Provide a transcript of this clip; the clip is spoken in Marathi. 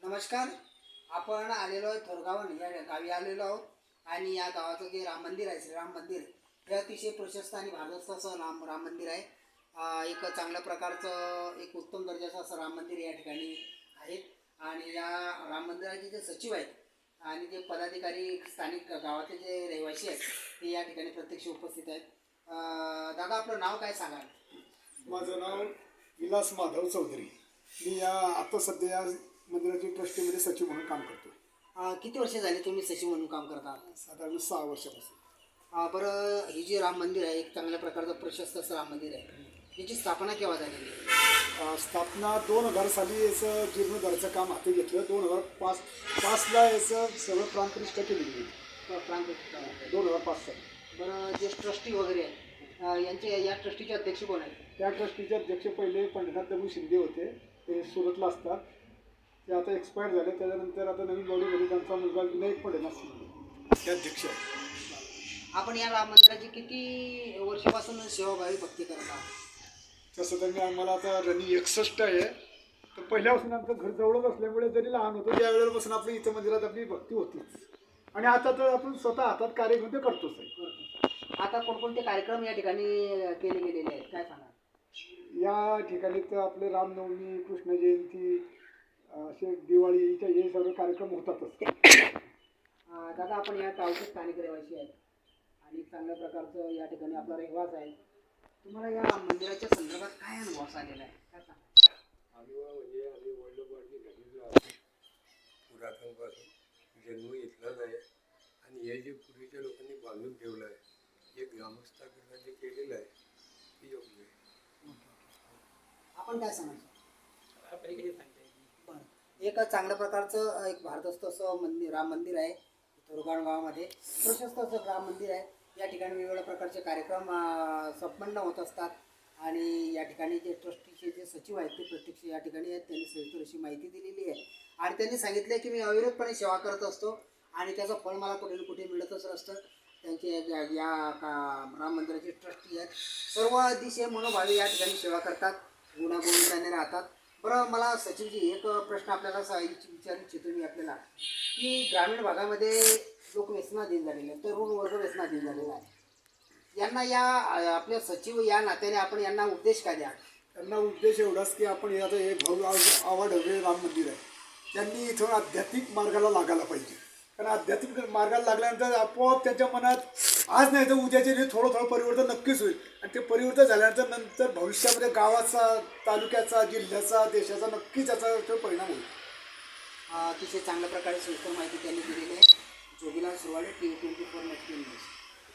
नमस्कार. आपण आलेलो आहे थोरगावन या गावी आलेलो आहोत आणि या गावाचं जे राम मंदिर आहे, श्रीराम मंदिर, हे अतिशय प्रशस्त आणि भारदस्त असं राम मंदिर आहे. एक चांगल्या प्रकारचं एक उत्तम दर्जाचं असं राम मंदिर या ठिकाणी आहे. आणि या राम मंदिराचे जे सचिव आहेत आणि जे पदाधिकारी स्थानिक गावाचे जे रहिवासी आहेत ते या ठिकाणी प्रत्यक्ष उपस्थित आहेत. दादा, आपलं नाव काय सांगाल? माझं नाव विलास माधव चौधरी. मी आता सध्या मंदिराच्या ट्रस्टीमध्ये सचिव म्हणून काम करतो. किती वर्ष झाली तुम्ही सचिव म्हणून काम करता? साधारण 6 वर्षापासून. बरं, ही जी राम मंदिर आहे एक चांगल्या प्रकारचं प्रशस्त असं राम मंदिर आहे, याची स्थापना केव्हा झालेली? स्थापना 2000 साली याचं जीर्णोद्धाराचं काम हाती घेतलं. 2005ला याचं सगळं प्राणप्रतिष्ठा केलेली. 2005 साली. बरं, जे ट्रस्टी वगैरे आहेत यांचे या ट्रस्टीचे अध्यक्ष कोण आहेत? त्या ट्रस्टीचे अध्यक्ष पहिले पंडितनाथ दगडू शिंदे होते, ते सुरतला असतात. ते आता एक्सपायर झाले. त्याच्यानंतर आता नवीन बॉडीमध्ये त्यांचा मुलगा विनायक पंडितनाथ शिंदे ते अध्यक्ष आहेत. आपण या राम मंदिराची किती वर्षापासून सेवाभावी भक्ती करत आहात? तसं तर आम्हाला आता रनिंग 61 आहे. तर पहिल्यापासून आमचं घर जवळच असल्यामुळे जरी लहान होतो त्यावेळेपासून आपली इथं मंदिरात आपली भक्ती होतीच. आणि आता तर आपण स्वतः हातात कार्य घेऊन ते करतोच आहे. आता कोणकोणते कार्यक्रम या ठिकाणी केले गेलेले आहेत, काय सांगा? या ठिकाणी तर आपले रामनवमी, कृष्ण जयंती, असे दिवाळीचे हे सर्व कार्यक्रम होतातच. दादा, आपण या गावचे स्थानिक रहिवासी आहेत आणि चांगल्या प्रकारचं या ठिकाणी आपला रहिवास आहे. तुम्हाला या मंदिराच्या संदर्भात काय अनुभव आलेला आहे, काय सांगा? आम्ही वडिलोपार्जी घडलेलो पुरातनपासून जन्म घेतलाच आहे. आणि हे जे पूर्वीच्या लोकांनी बांधून ठेवलं आहे, हे ग्रामस्थांनी जे केलेलं आहे ते योग्य आहे. आपण काय सांगायचं? बरं, एक चांगल्या प्रकारचं एक भारदस्त असं मंदिर राम मंदिर आहे थोरगाव गावामध्ये. प्रशस्त असं राम मंदिर आहे. या ठिकाणी वेगवेगळ्या प्रकारचे कार्यक्रम संपन्न होत असतात. आणि या ठिकाणी जे ट्रस्टीचे जे सचिव आहेत ते प्रत्यक्ष या ठिकाणी आहेत. त्यांनी सविस्तर अशी माहिती दिलेली आहे आणि त्यांनी सांगितलं की मी अविरतपणे सेवा करत असतो आणि त्याचं फळ मला कुठे ना कुठे मिळतच असतं. त्यांचे या राम मंदिराचे ट्रस्टी आहेत, सर्व अतिशय मनोभावी या ठिकाणी सेवा करतात, गुणागोविंदाने राहतात. बरं, मला सचिवजी एक प्रश्न आपल्याला विचारू इच्छितो मी आपल्याला, की ग्रामीण भागामध्ये लोक व्यसनाधीन झालेले आहेत, तरुण वर्ग व्यसनाधीन झालेला आहे. यांना या आपल्या सचिव या नात्याने आपण यांना उपदेश काय द्या? त्यांना उद्देश एवढाच की आपण हे आता हे आवाढव्य राम मंदिर आहे, त्यांनी इथं आध्यात्मिक मार्गाला लागायला पाहिजे. कारण आध्यात्मिक मार्गाला लागल्यानंतर आपोआप त्यांच्या मनात आज नाही तर उद्याचे थोडं परिवर्तन नक्कीच होईल. आणि ते परिवर्तन झाल्यानंतर नंतर भविष्यामध्ये गावाचा, तालुक्याचा, जिल्ह्याचा, देशाचा नक्कीच त्याचा परिणाम होईल. अतिशय चांगल्या प्रकारे सविस्तर माहिती त्यांनी दिलेली आहे. Jogilal Surwade, TV 24 next news.